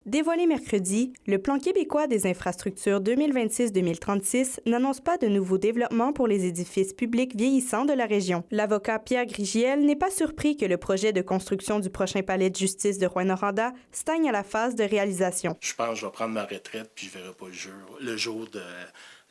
Dévoilé mercredi, le Plan québécois des infrastructures 2026-2036 n'annonce pas de nouveaux développements pour les édifices publics vieillissants de la région. L'avocat Pierre Grigiel n'est pas surpris que le projet de construction du prochain palais de justice de Rouyn-Noranda stagne à la phase de réalisation. Je pense que je vais prendre ma retraite puis je ne verrai pas le jour de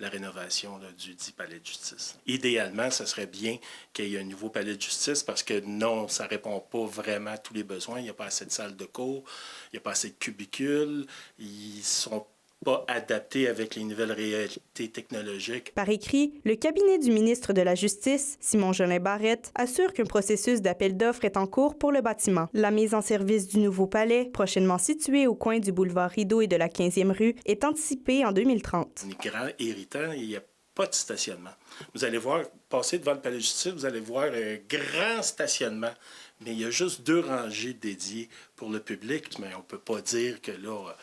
la rénovation du dit palais de justice. Idéalement, ce serait bien qu'il y ait un nouveau palais de justice parce que non, ça ne répond pas vraiment à tous les besoins. Il n'y a pas assez de salles de cours, il n'y a pas assez de cubicules, ils sont pas adaptés avec les nouvelles réalités technologiques. Par écrit, le cabinet du ministre de la Justice, Simon-Jolin Barrette, assure qu'un processus d'appel d'offres est en cours pour le bâtiment. La mise en service du nouveau palais, prochainement situé au coin du boulevard Rideau et de la 15e rue, est anticipée en 2030. C'est grand irritant, il n'y a pas de stationnement. Vous allez voir, passer devant le palais de justice, vous allez voir un grand stationnement, mais il y a juste 2 rangées dédiées pour le public, mais on ne peut pas dire que là,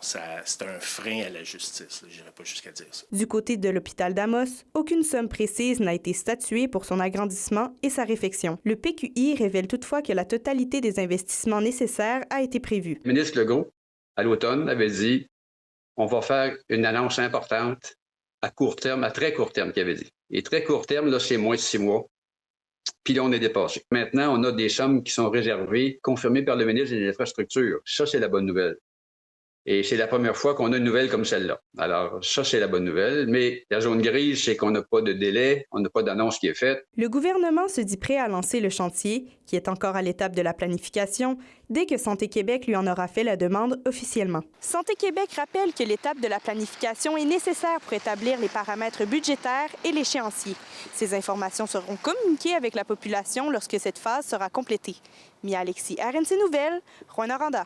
c'est un frein à la justice. Je n'irai pas jusqu'à dire ça. Du côté de l'hôpital d'Amos, aucune somme précise n'a été statuée pour son agrandissement et sa réfection. Le PQI révèle toutefois que la totalité des investissements nécessaires a été prévue. Le ministre Legault, à l'automne, avait dit on va faire une annonce importante à court terme, à très court terme, qu'il avait dit. Et très court terme, là, c'est moins de 6 mois. Puis là, on est dépassé. Maintenant, on a des sommes qui sont réservées, confirmées par le ministre des Infrastructures. Ça, c'est la bonne nouvelle. Et c'est la première fois qu'on a une nouvelle comme celle-là. Alors, ça, c'est la bonne nouvelle. Mais la zone grise, c'est qu'on n'a pas de délai, on n'a pas d'annonce qui est faite. Le gouvernement se dit prêt à lancer le chantier, qui est encore à l'étape de la planification, dès que Santé Québec lui en aura fait la demande officiellement. Santé Québec rappelle que l'étape de la planification est nécessaire pour établir les paramètres budgétaires et l'échéancier. Ces informations seront communiquées avec la population lorsque cette phase sera complétée. Mia Alexis, RNC Nouvelles, Rouyn-Noranda.